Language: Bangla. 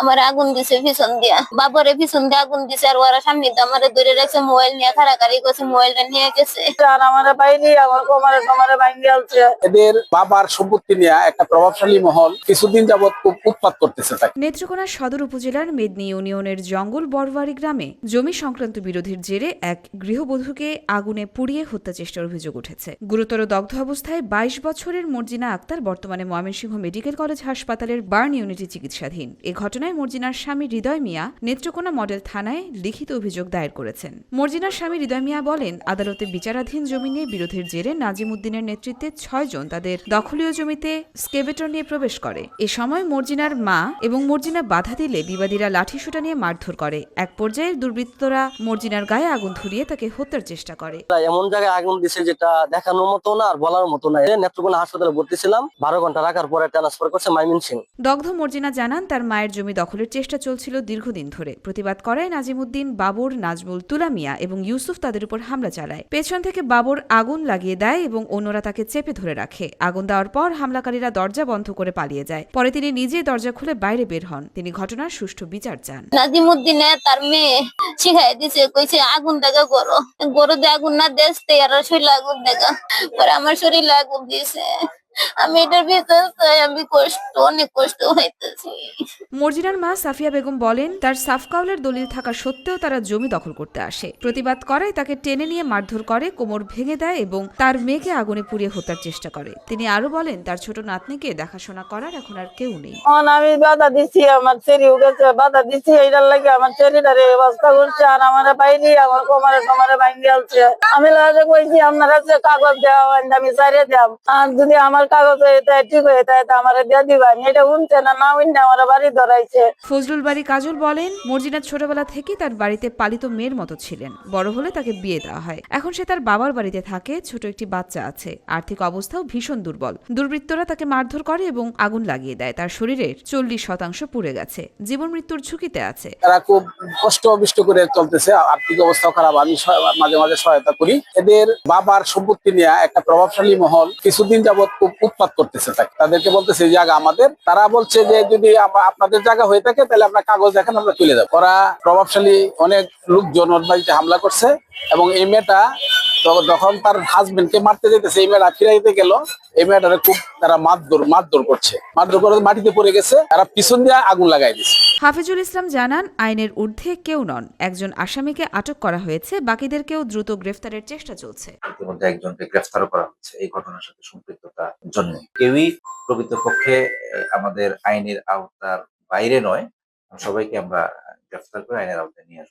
আমার আগুন দিছে পিছন দিয়া, বাবরে পিছন দিয়ে আগুন দিছে, আর ওরা সামনে দিয়ে আমার ধরে রাখছে, মোবাইল নিয়ে কারাকারি করছে, মোবাইলটা নিয়ে গেছে। আর আমার বাইরে আমার কোমরে কোমরে ভাঙ্গি আছে। এদের বাবার সম্পত্তি নিয়ে একটা প্রভাবশালী মহল কিছুদিন যাবত খুব উৎপাত করতেছে। নেত্রকোনা সদর উপজেলার মেদনী ইউনিয়নের জঙ্গল বড়বাড়ি গ্রামে জমি সংক্রান্ত বিরোধের জেরে এক গৃহবধূকে আগুনে পুড়িয়ে হত্যা চেষ্টার অভিযোগ উঠেছে। গুরুতর দগ্ধ অবস্থায় ২২ বছরের মর্জিনা আক্তার বর্তমানে ময়মনসিংহ মেডিকেল কলেজ হাসপাতালের বার্ন ইউনিটে চিকিৎসাধীন। এ ঘটনায় মর্জিনার স্বামী হৃদয় মিয়া নেত্রকোনা মডেল থানায় লিখিত অভিযোগ দায়ের করেছেন। মর্জিনার স্বামী হৃদয় মিয়া বলেন, আদালতে বিচারাধীন জমি নিয়ে বিরোধের জেরে নাজিম উদ্দিনের নেতৃত্বে ৬ জন তাদের দখলীয় জমিতে স্কেভেটর নিয়ে প্রবেশ করে। এ সময় মর্জিনার মা এবং মর্জিনা বাধা দিলে বিবাদীরা লাঠিসোঁটা নিয়ে মারধর করে। এক পর্যায়ে দুর্বৃত্তরা মর্জিনার গায়ে আগুন ধরিয়ে তাকে হত্যার চেষ্টা করে। এমন জায়গায় আগুন দিছে যেটা দেখানোর মতো না আর বলার মতো না। নেত্রকোনা হাসপাতালে ভর্তি ছিলাম, ১২ ঘন্টা রাখার পরে ট্রান্সফার করছে ময়মনসিংহ। দগ্ধ মর্জিনা জানান, তার মায়ের জমি দখলের চেষ্টা চলছিল দীর্ঘদিন ধরে। প্রতিবাদ করায় নাজিমউদ্দিন, বাবর, নাজমুল, তুলা মিয়া এবং ইউসুফ তাদের উপর হামলা চালায়। পেছন থেকে বাবর আগুন লাগিয়ে দেয় এবং অন্যরা তাকে চেপে ধরে রাখে। আগুন দেওয়ার পর হামলাকারীরা দরজা বন্ধ করে পালিয়ে যায়। পরে তিনি নিজেই দরজা খুলে বাইরে বের হন। তিনি ঘটনার সুষ্ঠু বিচার চান। নাজিমউদ্দিনে তার মেয়ে শিখাই দিছে, কইছে আগুন দেখা গরো গরু দিয়ে আগুন না দেখতে আর শরীরে আগুন দেখা, পরে আমার শরীরে আগুন দিয়েছে। আমি এটার ভিতরে আমি অনেক কষ্ট হইতেছি। মর্জিনার মা সাফিয়া বেগম বলেন, তার সাফকাউলের দলিল থাকা সত্ত্বেও তারা জমি দখল করতে আসে। প্রতিবাদ করায় তাকে টেনে নিয়ে মারধর করে, কোমর ভেঙে দেয় এবং তার মেয়েকে আগুনে পুড়িয়ে হত্যার চেষ্টা করে। তিনি আরো বলেন, তার ছোট নাতনিকে দেখাশোনা করার এখন আর কেউ নেই। আমি বাধা দিচ্ছি, আমার চেরি গেছে, বাধা দিচ্ছি, এইটার লাগে আমার চেরিটারে অবস্থা করছে। আর আমার বাইরে আমার কোমরে কোমরে ভাঙ্গি আছে। আমি কইছি আপনারা যে কাগজ দেওয়া আমি চাইরে দাম, আর যদি আমার কাগজ ঠিক হয়ে যায় আমার দিয়ে দিবা। এটা উনছে না, না উনছে আমার বাড়ি ধরাইছে। ফজলুল বাড়ি কাজল বলেন, মর্জিনা ছোটবেলা থেকেই তার বাড়িতে পালিত মেয়ের মতো ছিলেন। বড় হলে তাকে বিয়ে দেওয়া হয়। এখন সে তার বাবার বাড়িতে থাকে, ছোট একটি বাচ্চা আছে। আর্থিক অবস্থাও ভীষণ দুর্বল। দুর্বৃত্তরা তাকে মারধর করে এবং আগুন লাগিয়ে দেয়। তার শরীরের 40% পুড়ে গেছে। জীবন মৃত্যুর ঝুঁকিতে আছে। তারা খুব কষ্ট অবিষ্ট করে চলতেছে, আর্থিক অবস্থাও খারাপ। আমি মাঝে মাঝে সহায়তা করি। এদের বাবার সম্পত্তি নিয়ে একটা প্রভাবশালী মহল কিছুদিন যাবত খুব উৎপাত করতেছে। তাদেরকে বলতেছে জায়গা আমাদের। তারা বলছে যে যদি আপনাদের জায়গা হয়ে থাকে তাহলে আপনার কাগজ দেখেন, আমরা তুলে দেবো। ওরা প্রভাবশালী অনেক লোকজন ওর বাড়িতে হামলা করছে এবং এই মেয়েটা যখন তার হাজবেন্ডকে মারতে যেতেছে, এই মেয়েটা ফিরাইতে গেল, এই মেয়েটারে খুব তারা মারধর করছে। মারধর করে মাটিতে পড়ে গেছে, তারা পিছন দিয়ে আগুন লাগাই দিচ্ছে। হাফিজুল ইসলাম জানান, আইনের ঊর্ধ্বে কেউ নন। একজন আসামিকে আটক করা হয়েছে, বাকিদেরকেও দ্রুত গ্রেফতারের চেষ্টা চলছে। ইতিমধ্যে একজনকে গ্রেফতার করা হচ্ছে এই ঘটনার সাথে সম্পৃক্ততার জন্য। কেউই প্রকৃতপক্ষে আমাদের আইনের আওতার বাইরে নয়। সবাইকে আমরা গ্রেফতার করে আইনের আওতায় নিয়ে আসবো।